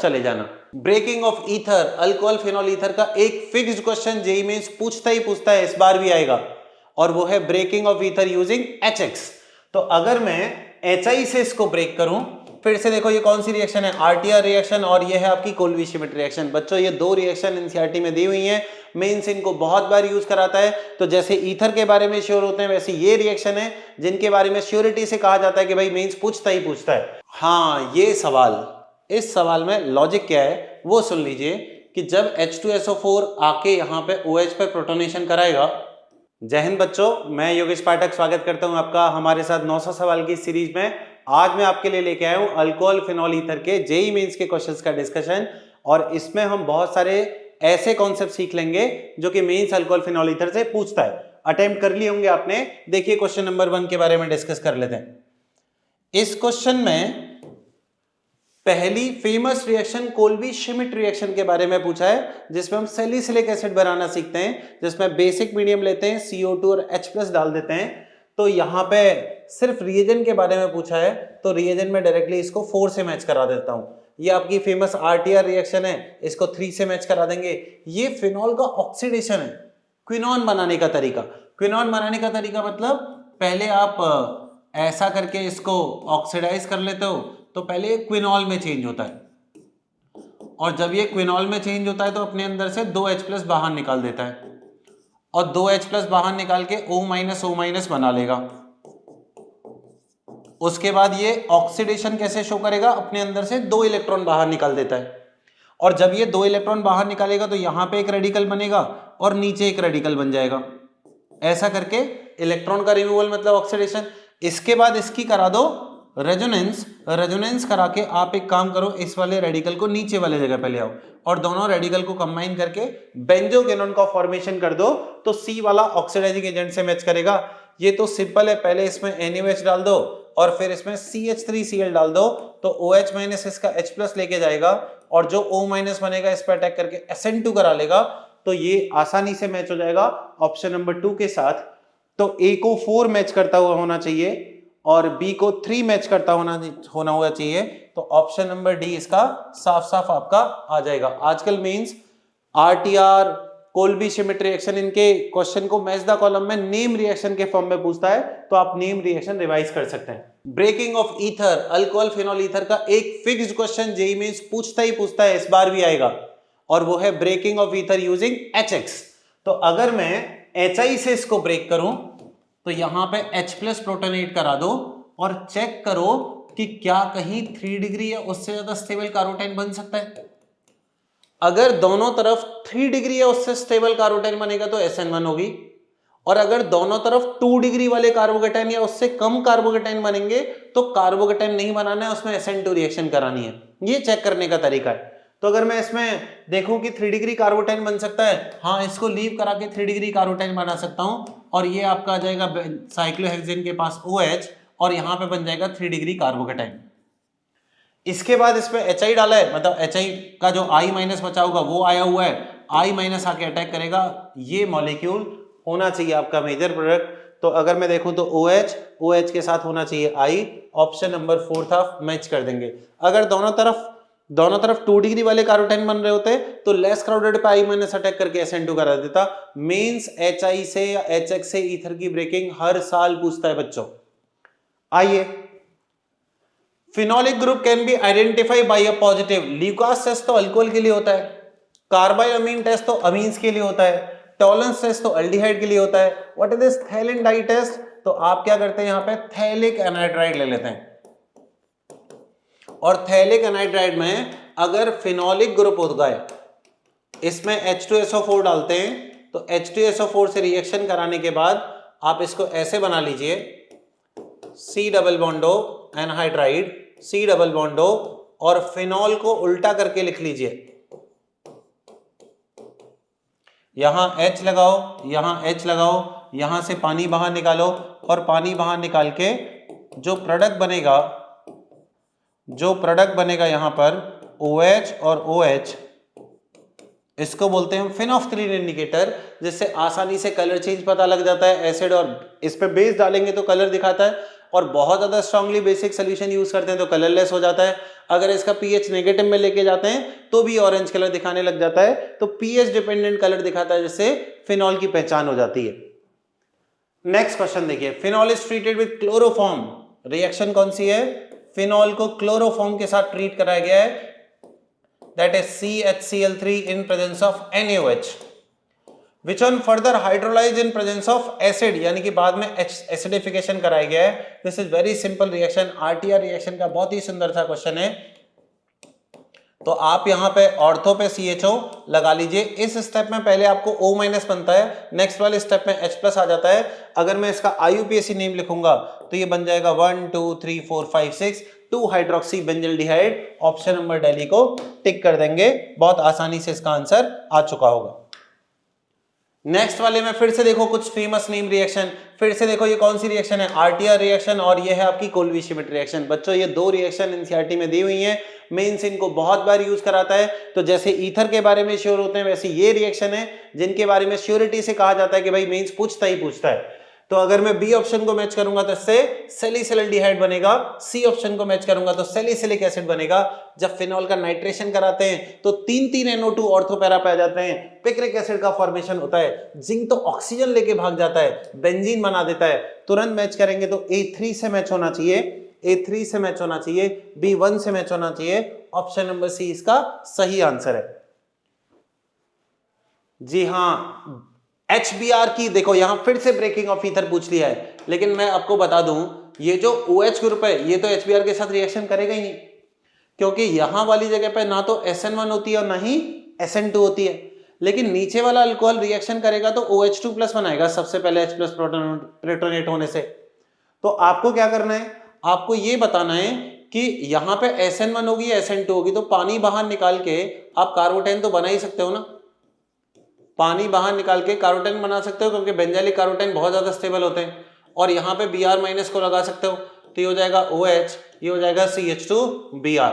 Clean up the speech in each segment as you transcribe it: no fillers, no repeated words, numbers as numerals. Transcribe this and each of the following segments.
चले जाना। Breaking of ether, alcohol phenol ether का एक फिक्स्ड क्वेश्चन जेईई मेंस पूछता ही पूछता है, इस बार भी आएगा, और वो है breaking of ether using HX। तो अगर मैं HI से इसको ब्रेक करूं, फिर से देखो ये कौन सी रिएक्शन है, RTR रिएक्शन, और ये है आपकी कोल्बे श्मिट रिएक्शन। बच्चों ये दो रिएक्शन एनसीईआरटी में दी हुई हैं, मेंस इनको बहुत बार यूज कराता है। तो जैसे ईथर के बारे में श्योर होते हैं, वैसे ये रिएक्शन है जिनके बारे में श्योरिटी से कहा जाता है कि भाई मेंस पूछता ही पूछता है। हाँ, ये सवाल, इस सवाल में लॉजिक क्या है वो सुन लीजिए कि जब H2SO4 आके यहाँ पे OH पे प्रोटोनेशन कराएगा। जय हिंद बच्चों, मैं योगेश पाठक स्वागत करता हूं आपका हमारे साथ 900 सवाल की सीरीज में। आज मैं आपके लिए लेके आया हूं अल्कोहल फिनॉल ईथर के जेईई मेंस के क्वेश्चंस का डिस्कशन, और इसमें हम बहुत सारे ऐसे कॉन्सेप्ट सीख लेंगे जो कि मेंस अल्कोहल फिनॉल ईथर से पूछता है। अटेम्प्ट कर लिए होंगे आपने। देखिए क्वेश्चन नंबर 1 के बारे में डिस्कस कर लेते हैं। इस क्वेश्चन में पहली famous reaction Kolbe Schmidt reaction के बारे में पूछा है, जिसमें हम सैलिसिलिक एसिड बनाना सीखते हैं, जिसमें बेसिक मीडियम लेते हैं, CO2 और H+ डाल देते हैं। तो यहाँ पे सिर्फ रिएजेंट के बारे में पूछा है, तो रिएजेंट में डायरेक्टली इसको 4 से मैच करा देता हूँ। ये आपकी फेमस RTR रिएक्शन है, इसको 3 से मैच करा देंगे। ये फिनॉल का ऑक्सीडेशन है, क्विनॉन बनाने का तरीका। क्विनॉन बनाने का तरीका मतलब पहले आप ऐसा करके इसको ऑक्सीडाइज कर लेते हो, तो पहले ये क्विनॉल में चेंज होता है, और जब ये क्विनॉल में चेंज होता है तो अपने अंदर से 2H+ बाहर निकाल देता है, और 2H+ बाहर निकाल के O- बना लेगा। उसके बाद ये ऑक्सीडेशन कैसे शो करेगा, अपने अंदर से 2 इलेक्ट्रॉन बाहर निकाल देता है, और जब ये 2 इलेक्ट्रॉन बाहर निकालेगा तो यहां पे एक रेडिकल बनेगा और नीचे एक रेडिकल बन जाएगा। ऐसा करके इलेक्ट्रॉन का रिमूवल मतलब ऑक्सीडेशन। इसके बाद इसकी करा दो रेजोनेंस। रेजोनेंस करा के आप एक काम करो, इस वाले रेडिकल को नीचे वाले जगह पे ले आओ और दोनों रेडिकल को कंबाइन करके बेंजोकेनोन का फॉर्मेशन कर दो, तो सी वाला ऑक्सीडाइजिंग एजेंट से मैच करेगा। ये तो सिंपल है, पहले इसमें NaOH डाल दो और फिर इसमें CH3Cl डाल दो, तो OH- इसका H+ लेके जाएगा, और जो O- बनेगा इस पर अटैक करके SN2 करा लेगा। तो ये आसानी से मैच हो जाएगा ऑप्शन नंबर 2 के साथ। तो A को 4 मैच करता हुआ होना चाहिए और B को 3 मैच करता होना हुआ चाहिए। तो ऑप्शन नंबर डी इसका साफ साफ आपका आ जाएगा। आजकल means RTR, Kolbe Schmidt reaction, इनके क्वेश्चन को मैच द कॉलम में नेम रिएक्शन के फॉर्म में पूछता है, तो आप नेम रिएक्शन रिवाइज कर सकते हैं। Breaking of ether, alcohol phenol ether का एक फिक्स्ड क्वेश्चन जेईई मेंस पूछता ही पूछता है, इस बार भी आएगा, और वो है breaking of ether using HX। तो अगर मैं HI से इसको ब्रेक करूं, तो यहां पे H+ प्रोटोनेट करा दो और चेक करो कि क्या कहीं 3 डिग्री या उससे ज्यादा स्टेबल कार्बोटाइन बन सकता है। अगर दोनों तरफ 3 डिग्री या उससे स्टेबल कार्बोटाइन बनेगा तो SN1 होगी, और अगर दोनों तरफ 2 डिग्री वाले कार्बोकेटाइन या उससे कम कार्बोकेटाइन बनेंगे तो कार्बोकेटाइन नहीं बनाना है, उसमें SN2 रिएक्शन करानी है। ये चेक करने का तरीका है। तो अगर मैं इसमें देखूं कि 3 डिग्री कार्बोटाइन बन सकता है, हाँ इसको लीव करा के 3 डिग्री कार्बोटाइन बना सकता हूं, और ये आपका आ जाएगा साइक्लोहेक्सेन के पास OH, और यहां पे बन जाएगा 3 डिग्री कार्बोकेटाइन। इसके बाद इसमें HI डाला है, मतलब HI का जो I- बचा होगा वो आया हुआ है, I- आके अटैक करेगा। ये मॉलिक्यूल होना चाहिए आपका मेजर प्रोडक्ट। तो अगर मैं देखूं तो OH के साथ होना चाहिए I, ऑप्शन नंबर 4 था, मैच कर देंगे। अगर दोनों तरफ 2 डिग्री वाले कार्बोटाइन बन रहे होते तो लेस क्राउडेड पे I- अटैक करके SN2 करा देता। मींस HI से या HX से ईथर की ब्रेकिंग हर साल पूछता है बच्चों। आइए, phenolic group can be identify by a positive. Lucas test तो अल्कोहल के लिए होता है, कार्बाइअमीन टेस्ट तो अमीन्स के लिए होता है, टॉलरेंस टेस्ट तो अल्डिहाइड के लिए होता है। What is this phthalein dye test? तो आप क्या करते हैं, यहां पे थैलिक एनहाइड्राइड ले लेते हैं, और थैलिक एनहाइड्राइड में अगर फिनोलिक ग्रुप होता है, इसमें H2SO4 डालते हैं, तो H2SO4 से रिएक्शन कराने के बाद आप इसको ऐसे बना लीजिए, C double बॉन्डो anhydride, C double बॉन्डो, और फिनॉल को उल्टा करके लिख लीजिए। यहां H लगाओ, यहां H लगाओ, यहां से पानी बाहर निकालो, और पानी बाहर निकाल के जो प्रोडक्ट बनेगा यहां पर OH और OH, इसको बोलते हैं फिनोफ्थलीन इंडिकेटर, जिससे आसानी से कलर चेंज पता लग जाता है एसिड, और इस पे बेस डालेंगे तो कलर दिखाता है। और बहुत ज्यादा स्ट्रांगली बेसिक सोल्यूशन यूज करते हैं तो कलरलेस हो जाता है। अगर इसका पीएच नेगेटिव में लेके जाते हैं तो भी ऑरेंज कलर दिखाने लग जाता है। तो पीएच डिपेंडेंट कलर दिखाता है, जिससे फिनॉल की पहचान हो जाती है। नेक्स्ट क्वेश्चन देखिए, phenol is treated with chloroform. Reaction कौन सी है? फिनॉल को क्लोरोफॉर्म के साथ ट्रीट कराया गया है, that is CHCl3 in presence of NaOH, which on further hydrolyze in presence of acid, यानी कि बाद में एसिडिफिकेशन कराया गया है। This is very simple reaction, RTR reaction का बहुत ही सुंदर सा क्वेश्चन है। तो आप यहाँ पे ऑर्थो पे CHO लगा लीजिए। इस स्टेप में पहले आपको O- बनता है, नेक्स्ट वाले स्टेप में H+ आ जाता है। अगर मैं इसका IUPAC नेम लिखूंगा तो ये बन जाएगा 1 2 3 4 5 6 2 हाइड्रोक्सी बेंजिल्डिहाइड। ऑप्शन नंबर दिल्ली को टिक कर देंगे, बहुत आसानी से इसका आंसर आ चुका होगा। नेक्स्ट वाले में फिर से देखो कुछ फेमस नेम रिएक्शन, फिर से देखो ये कौन सी रिएक्शन है? RTR रिएक्शन, और ये है आपकी कोल्बे श्मिट रिएक्शन। बच्चों ये दो रिएक्शन एनसीईआरटी में दी हुई हैं, मेंस इनको बहुत बार यूज कराता है। तो जैसे ईथर के बारे में श्योर होते हैं, वैसे ये रिएक्शन है जिनके बारे में श्योरिटी से कहा जाता है कि भाई मेंस पूछता ही पूछता है। तो अगर मैं बी ऑप्शन को मैच करूंगा तो इससे सैलिसिलडिहाइड बनेगा, सी ऑप्शन को मैच करूंगा तो सैलिसिलिक एसिड बनेगा। जब फिनॉल का नाइट्रेशन कराते हैं तो 3 NO2 ऑर्थो पैरा पे आ जाते हैं, पिक्रिक एसिड का फॉर्मेशन होता है, जिंक तो ऑक्सीजन लेके भाग जाता है, बेंजीन बना देता है। तुरंत मैच करेंगे तो A3 से मैच होना चाहिए, A3 से मैच होना चाहिए, B1 से मैच होना चाहिए। ऑप्शन नंबर सी इसका सही आंसर है। जी हाँ, HBr की देखो यहां फिर से ब्रेकिंग ऑफ ईथर पूछ लिया है, लेकिन मैं आपको बता दूं ये जो OH ग्रुप है ये तो HBr के साथ रिएक्शन करेगा ही नहीं, क्योंकि यहां वाली जगह पे ना तो SN1 होती है और ना ही SN2 होती है। लेकिन नीचे वाला अल्कोहल रिएक्शन करेगा तो OH2+ बनाएगा सबसे पहले H+ प्रोटोनेट होने से। तो आपको क्या करना है, आपको ये बताना है कि यहां पे SN1 होगी SN2 होगी, तो पानी बाहर निकाल के आप कार्बोटेन तो बना ही सकते हो ना, पानी बाहर निकाल के कार्बोटेन बना सकते हो, क्योंकि बेंजाइलिक कार्बोटेन बहुत ज्यादा स्टेबल होते हैं। और यहाँ पे Br- को लगा सकते हो तो ये हो जाएगा OH, ये हो जाएगा CH2Br।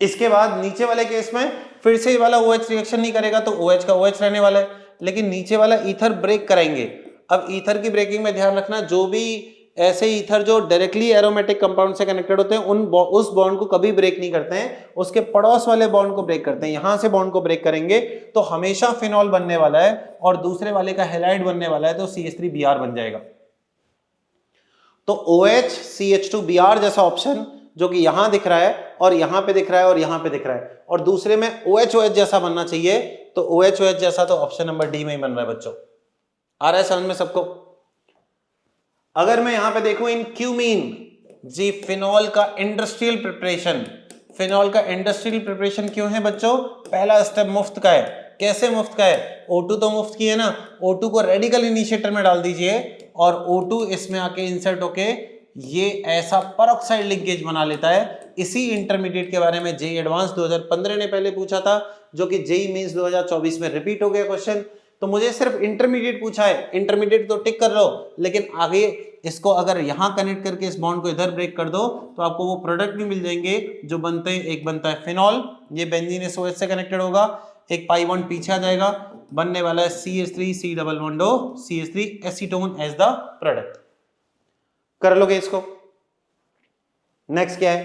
इसके बाद नीचे वाले केस में फिर से ये वाला OH रिएक्शन नहीं करेगा तो OH का OH रहने वाला है, लेकिन नीचे वाला ईथर ब्रेक कराएंगे। अब ईथर की ब्रेकिंग में ध्यान रखना, जो भी ऐसे ईथर जो डायरेक्टली एरोमेटिक कंपाउंड से कनेक्टेड होते हैं उस बॉन्ड को कभी ब्रेक नहीं करते हैं, उसके पड़ोस वाले बॉन्ड को ब्रेक करते हैं। यहां से बॉन्ड को ब्रेक करेंगे तो हमेशा फिनॉल बनने वाला है और दूसरे वाले का हैलाइड बनने वाला है, तो CH3Br बन जाएगा। तो OH CH2Br जैसा ऑप्शन जो कि यहां दिख रहा है और यहां पे दिख रहा है और यहां पे दिख रहा है, और दूसरे में OH जैसा बनना चाहिए, तो OH जैसा तो ऑप्शन नंबर डी में ही बन रहा है। बच्चों आ रहा है समझ में सबको? अगर मैं यहां पे देखूं इन क्यूमीन, जी फिनॉल का इंडस्ट्रियल प्रिपरेशन, फिनॉल का इंडस्ट्रियल प्रिपरेशन क्यों है बच्चों? पहला स्टेप मुफ्त का है। कैसे मुफ्त का है? O2 तो मुफ्त की है ना, O2 को रेडिकल इनिशिएटर में डाल दीजिए और O2 इसमें आके इंसर्ट होके ये ऐसा परऑक्साइड लिंकेज बना लेता है। इसी इंटरमीडिएट के बारे में JEE एडवांस 2015 ने पहले पूछा था, जो कि JEE मेंस 2024 में रिपीट हो गया क्वेश्चन। तो मुझे सिर्फ इंटरमीडिएट पूछा है, इंटरमीडिएट तो टिक कर लो, लेकिन आगे इसको अगर यहां कनेक्ट करके इस बॉन्ड को इधर ब्रेक कर दो तो आपको वो प्रोडक्ट भी मिल जाएंगे जो बनते हैं। एक बनता है फिनॉल, ये बेंजीन SOH से कनेक्टेड होगा, एक पाई बॉन्ड पीछे आ जाएगा, बनने वाला है CH3C double bond O CH3 acetone as the product. कर लोगे इसको? नेक्स्ट क्या है?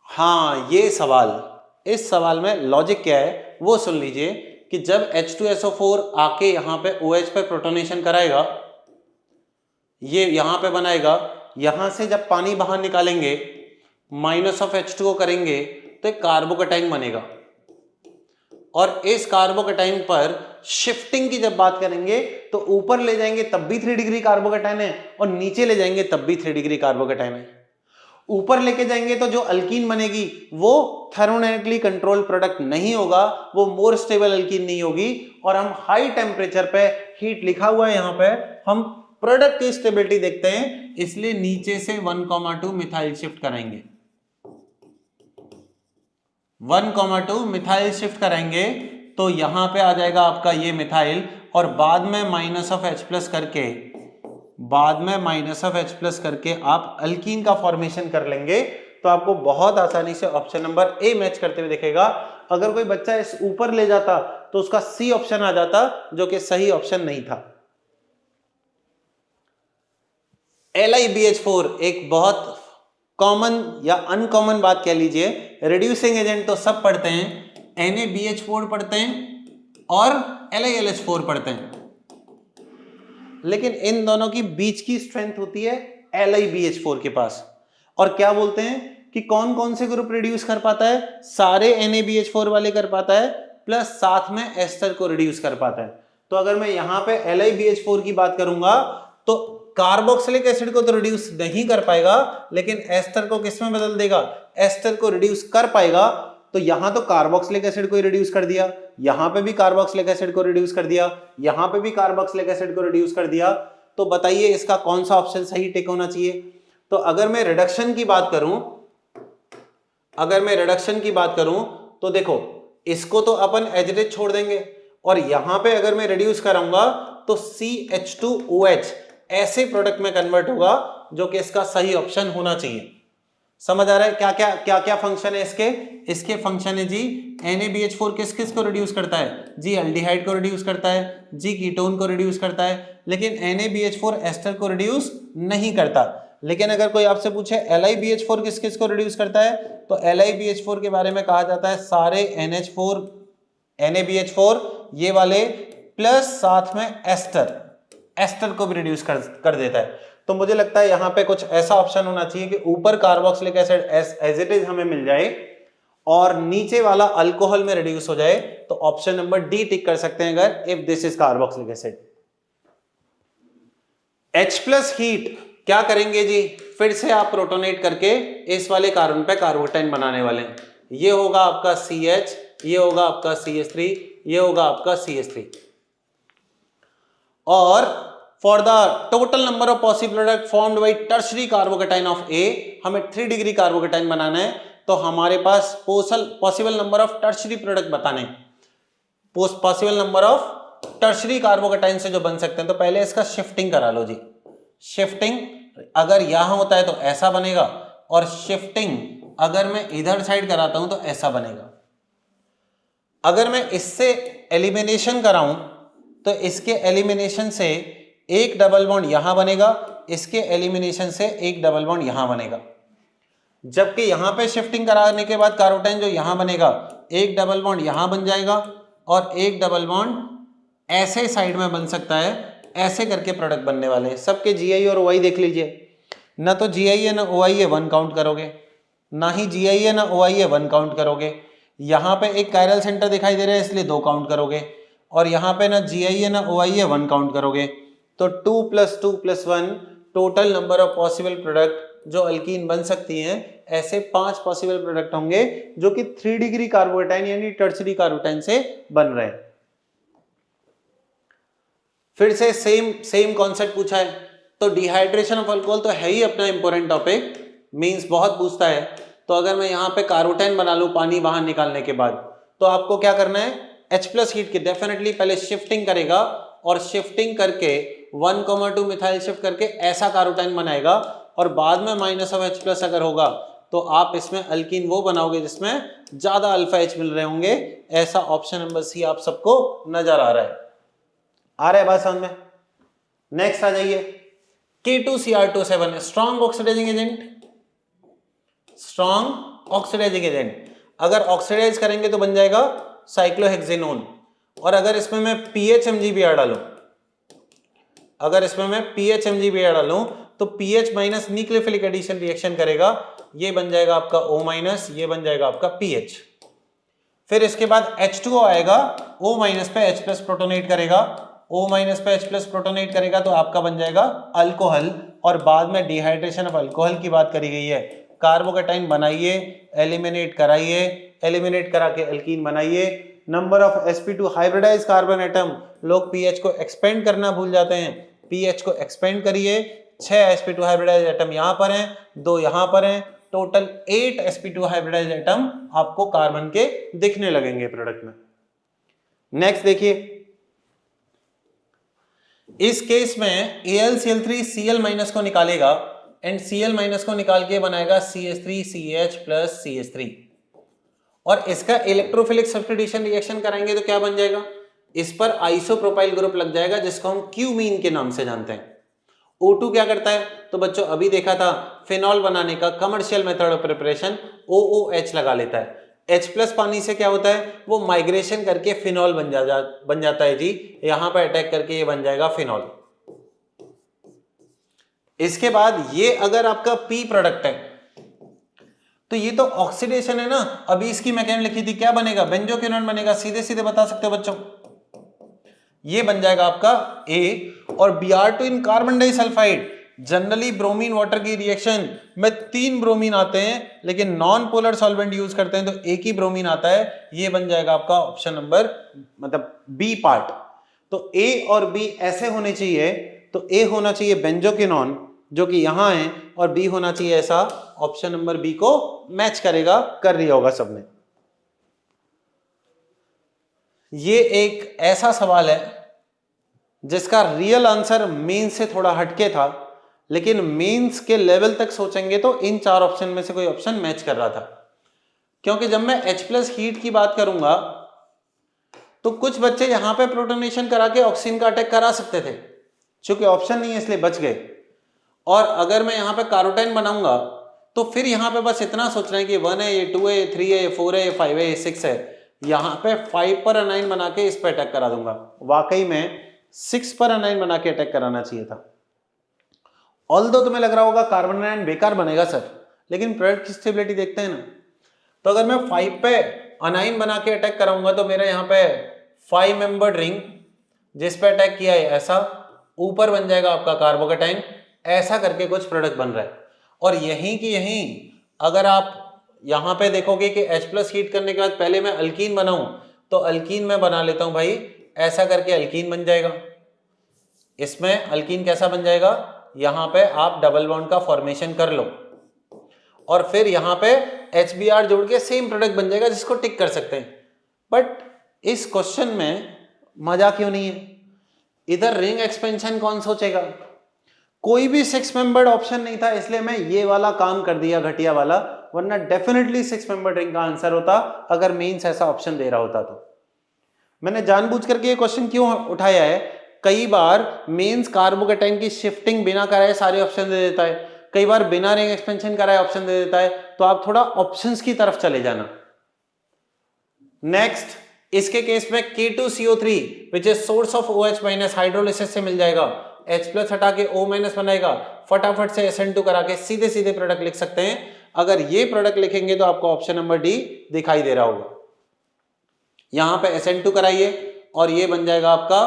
हाँ ये सवाल, इस सवाल में लॉजिक क्या है वो सुन लीजिए कि जब H2SO4 आके यहां पे OH पे प्रोटोनेशन कराएगा, ये यहां पे बनाएगा, यहां से जब पानी बाहर निकालेंगे -H2O करेंगे तो एक कार्बोकैटायन बनेगा, और इस कार्बोकैटायन पर शिफ्टिंग की जब बात करेंगे तो ऊपर ले जाएंगे तब भी 3 डिग्री कार्बोकैटायन है और नीचे ले जाएंगे तब भी 3 डिग्री कार्बोकैटायन है। ऊपर लेके जाएंगे तो जो अल्कीन बनेगी वो थर्मोडायनेमिकली कंट्रोल प्रोडक्ट नहीं होगा, वो मोर स्टेबल अल्कीन नहीं होगी, और हम हाई टेम्परेचर पे, हीट लिखा हुआ है यहां पे, हम प्रोडक्ट की स्टेबिलिटी देखते हैं, इसलिए नीचे से 1,2 मिथाइल शिफ्ट कराएंगे, 1,2 मिथाइल शिफ्ट कराएंगे तो यहां पे आ जाएगा आपका ये मिथाइल, और बाद में -H+ करके, बाद में -H+ करके आप अल्कीन का फॉर्मेशन कर लेंगे। तो आपको बहुत आसानी से ऑप्शन नंबर ए मैच करते हुए दिखेगा। अगर कोई बच्चा इस ऊपर ले जाता तो उसका सी ऑप्शन आ जाता, जो कि सही ऑप्शन नहीं था। LiBH4 एक बहुत कॉमन या अनकॉमन बात कह लीजिए, रिड्यूसिंग एजेंट तो सब पढ़ते हैं, NaBH4 पढ़ते हैं और LiLH4 पढ़ते हैं, लेकिन इन दोनों की बीच की स्ट्रेंथ होती है LiBH4 के पास। और क्या बोलते हैं कि कौन कौन से ग्रुप रिड्यूस कर पाता है, सारे NaBH4 वाले कर पाता है, प्लस साथ में एस्टर को रिड्यूस कर पाता है। तो अगर मैं यहां पे LiBH4 की बात करूंगा तो कार्बोक्सिलिक एसिड को तो रिड्यूस नहीं कर पाएगा, लेकिन एस्टर को किस में बदल देगा, एस्टर को रिड्यूस कर पाएगा। तो यहां तो कार्बोक्सिलिक एसिड को रिड्यूस कर दिया, यहां पे भी कार्बोक्सिलिक एसिड को रिड्यूस कर दिया, यहां पे भी कार्बोक्सिलिक एसिड को रिड्यूस कर दिया। तो बताइए इसका कौन सा ऑप्शन सही टिक होना चाहिए। तो अगर मैं रिडक्शन की बात करूं, तो देखो इसको तो अपन एज इट इज छोड़ देंगे, और यहां पे अगर मैं रिड्यूस कराऊंगा तो CH2OH ऐसे प्रोडक्ट में कन्वर्ट होगा जो कि इसका सही ऑप्शन होना चाहिए। समझ आ रहा है क्या क्या फंक्शन है इसके फंक्शन है जी, NaBH4 किस किस को रिड्यूस करता है जी, एल्डिहाइड को रिड्यूस करता है जी, कीटोन को रिड्यूस करता है, लेकिन NaBH4 एस्टर को रिड्यूस नहीं करता। लेकिन अगर कोई आपसे पूछे LiBH4 किस किस को रिड्यूस करता है, तो LiBH4 के बारे में कहा जाता है सारे NH4 NaBH4 ये वाले प्लस साथ में एस्टर को भी रिड्यूस कर देता है। तो मुझे लगता है यहां पे कुछ ऐसा ऑप्शन होना चाहिए कि ऊपर carboxylic acid as it is हमें मिल जाए और नीचे वाला अल्कोहल में रिड्यूस हो जाए। तो ऑप्शन नंबर डी टिक कर सकते हैं अगर if this is carboxylic acid. H plus heat क्या करेंगे जी, फिर से आप प्रोटोनेट करके इस वाले कार्बन पे कार्बोटाइन बनाने वाले हैं। ये होगा आपका CH, ये होगा आपका CH3, ये होगा आपका CH3। और for the total number of possible product formed by tertiary carbocation of A, हमें 3 डिग्री कार्बोकेटाइन बनाना है, तो हमारे पास possible number of tertiary product बताने, possible number of tertiary carbocation से जो बन सकते हैं। तो पहले इसका शिफ्टिंग करा लो जी। शिफ्टिंग अगर यहां होता है तो ऐसा बनेगा, और शिफ्टिंग अगर मैं इधर साइड कराता हूं तो ऐसा बनेगा। अगर मैं इससे एलिमिनेशन कराऊं तो इसके एलिमिनेशन से एक डबल बॉन्ड यहां बनेगा, इसके एलिमिनेशन से एक डबल बॉन्ड यहां बनेगा, जबकि यहां पे शिफ्टिंग कराने के बाद कार्बोटाइन जो यहां बनेगा एक डबल बॉन्ड यहां बन जाएगा और एक डबल बॉन्ड ऐसे साइड में बन सकता है। ऐसे करके प्रोडक्ट बनने वाले हैं। सबके GI और OI देख लीजिए, ना तो GI है ना OI है 1 काउंट करोगे, ना ही GI है ना OI है 1 काउंट करोगे। यहाँ पे एक कायरल सेंटर दिखाई दे रहा है इसलिए 2 काउंट करोगे, और यहाँ पे ना GI है ना OI है 1 काउंट करोगे। तो 2 + 2 + 1 total number of possible product जो अल्कीन बन सकती हैं, ऐसे 5 पॉसिबल प्रोडक्ट होंगे जो कि 3 डिग्री कार्बोकेटाइन यानी टर्शरी कार्बोटाइन से बन रहे हैं। फिर से सेम कॉन्सेप्ट पूछा है, तो डिहाइड्रेशन ऑफ अल्कोहल तो है ही अपना इंपॉर्टेंट टॉपिक, मींस बहुत पूछता है। तो अगर मैं यहाँ पे कार्बोटाइन बना लूं पानी बाहर निकालने के बाद, तो आपको क्या करना है, H प्लस हीट की डेफिनेटली पहले शिफ्टिंग करेगा, और शिफ्टिंग करके 1,2 मिथाइल शिफ्ट करके ऐसा कार्बोटाइन बनाएगा, और बाद में -H+ अगर होगा तो आप इसमें अल्कीन वो बनाओगे जिसमें ज्यादा अल्फा H मिल रहे होंगे। ऐसा ऑप्शन नंबर सी आप सबको नजर आ रहा है बात समझ में। नेक्स्ट आ जाइए, K2Cr2 स्ट्रॉन्ग ऑक्सीडाइजिंग एजेंट, अगर ऑक्सीडाइज करेंगे तो बन जाएगा साइक्लोहेक्सेनोन। और अगर इसमें मैं PHMgBr डालूं, तो PH minus nucleophilic addition reaction करेगा, ये बन जाएगा आपका O-, ये बन जाएगा आपका PH। फिर इसके बाद H2O आएगा, O- पे H+ प्रोटोनेट करेगा, O- पे H+ प्रोटोनेट करेगा तो आपका बन जाएगा अल्कोहल। और बाद में डिहाइड्रेशन ऑफ अल्कोहल की बात करी गई है, कार्बोकेटाइन बनाइए, एलिमिनेट कराइए, एलिमिनेट करा के एल्कीन बनाइए। Number of sp2 hybridize carbon atom, लोग pH को एक्सपेंड करना भूल जाते हैं, pH को एक्सपेंड करिए। 6 sp2 हाइब्रिडाइज एटम यहां पर हैं, 2 यहां पर हैं, टोटल 8 sp2 हाइब्रिडाइज एटम आपको कार्बन के दिखने लगेंगे प्रोडक्ट में। नेक्स्ट देखिए, इस केस में AlCl3 Cl- को निकालेगा एंड Cl- को निकाल के बनाएगा CH3CH + CH3, और इसका इलेक्ट्रोफिलिक सब्स्टिट्यूशन रिएक्शन कराएंगे तो क्या बन जाएगा, इस पर आइसोप्रोपाइल ग्रुप लग जाएगा जिसको हम क्यूमीन के नाम से जानते हैं। O2 क्या करता है? तो बच्चों अभी देखा था फिनॉल बनाने का commercial method of preparation, OOH लगा लेता है। H प्लस पानी से क्या होता है? वो माइग्रेशन करके फिनॉल बन जाता है जी, यहां पर अटैक करके ये बन जाएगा फिनॉल। इसके बाद ये अगर आपका P प्रोडक्ट है तो ये तो ऑक्सीडेशन है ना, अभी इसकी मैकेनिज्म लिखी थी, क्या बनेगा? बेंजोक्विनोन बनेगा, सीधे सीधे बता सकते हो बच्चों, ये बन जाएगा आपका A। और Br2 in carbon disulphide, generally bromine water की रिएक्शन में 3 ब्रोमीन आते हैं, लेकिन नॉन पोलर सॉल्वेंट यूज करते हैं तो एक ही ब्रोमीन आता है, ये बन जाएगा आपका ऑप्शन नंबर मतलब बी पार्ट। तो A और B ऐसे होने चाहिए, तो A होना चाहिए बेंजोक्विनोन जो कि यहां है, और B होना चाहिए ऐसा, ऑप्शन नंबर बी को मैच करेगा, कर दिया होगा सबने। ये एक ऐसा सवाल है जिसका रियल आंसर मेंस से थोड़ा हटके था, लेकिन मेंस के लेवल तक सोचेंगे तो इन 4 ऑप्शन में से कोई ऑप्शन मैच कर रहा था, क्योंकि जब मैं H प्लस हीट की बात करूंगा तो कुछ बच्चे यहां पे प्रोटोनेशन करा के ऑक्सीजन का अटैक करा सकते थे, चूंकि ऑप्शन नहीं है इसलिए बच गए। और अगर मैं यहां पे कार्बोटाइन बनाऊंगा तो फिर यहां पे बस इतना सोचना है कि 1 है, ये 2 है, ये 3 है, ये 4 है, ये 5 है, ये 6 है, यहां पे 5 पर अनाइन बना के इस पे अटैक करा दूंगा। वाकई में 6 पर अनाइन बना के अटैक कराना चाहिए था। ऑल्दो तुम्हें लग रहा होगा कार्बन अनाइन बेकार बनेगा सर, लेकिन प्रोडक्ट की स्टेबिलिटी देखते हैं ना, तो अगर मैं 5 पे अनाइन बना के अटैक कराऊंगा तो मेरा यहाँ पे 5 मेंबर्ड रिंग जिस पे अटैक किया है ऐसा, ऊपर बन जाएगा आपका कार्बोकेटाइन, ऐसा करके कुछ प्रोडक्ट बन रहा है। और यहीं की यहीं अगर आप यहां पे देखोगे कि H प्लस हीट करने के बाद पहले मैं अल्कीन बनाऊं, तो अल्कीन मैं बना लेता हूं भाई, ऐसा करके अल्कीन बन जाएगा। इसमें अल्कीन कैसा बन जाएगा? यहां पे आप डबल बॉन्ड का फॉर्मेशन कर लो और फिर यहां पे HBr जोड़ के सेम प्रोडक्ट बन जाएगा जिसको टिक कर सकते हैं। बट इस क्वेश्चन में मजा क्यों नहीं है? इधर रिंग एक्सपेंशन कौन सोचेगा? कोई भी 6 मेंबर्ड ऑप्शन नहीं था, इसलिए मैं ये वाला काम कर दिया घटिया वाला, वरना डेफिनेटली 6 मेंबर्ड रिंग का आंसर होता अगर मेंस ऐसा ऑप्शन दे रहा होता तो। मैंने जानबूझ करके ये क्वेश्चन क्यों उठाया है? कई बार मेंस कार्बोकेटाइन की शिफ्टिंग बिना कराए सारे ऑप्शन दे देता है, कई बार बिना रिंग एक्सपेंशन कराए ऑप्शन दे देता है, तो आप थोड़ा ऑप्शंस की तरफ चले जाना। नेक्स्ट, इसके केस में K2CO3 which is source of OH minus hydrolysis से मिल जाएगा, H प्लस हटा के O माइनस बनाएगा, फटाफट से SN2 करा के सीधे सीधे प्रोडक्ट लिख सकते हैं। अगर ये प्रोडक्ट लिखेंगे तो आपको ऑप्शन नंबर डी दिखाई दे रहा होगा। यहां पे SN2 कराइए और ये बन जाएगा आपका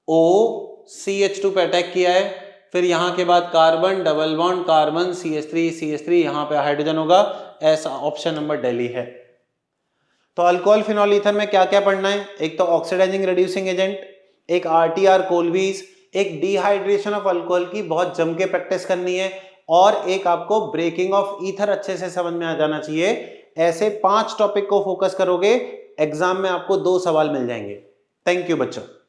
OCH2 पे अटैक किया है, फिर यहां के बाद carbon double bond carbon CH3 यहां पे हाइड्रोजन होगा, ऐसा ऑप्शन नंबर दिल्ली है। तो अल्कोहल फिनॉल ईथर में क्या क्या पढ़ना है? एक तो ऑक्सीडाइजिंग रिड्यूसिंग एजेंट, एक RTR कोल्बीज, एक डिहाइड्रेशन ऑफ अल्कोहल की बहुत जम के प्रैक्टिस करनी है, और एक आपको ब्रेकिंग ऑफ ईथर अच्छे से समझ में आ जाना चाहिए। ऐसे 5 टॉपिक को फोकस करोगे, एग्जाम में आपको 2 सवाल मिल जाएंगे। थैंक यू बच्चों।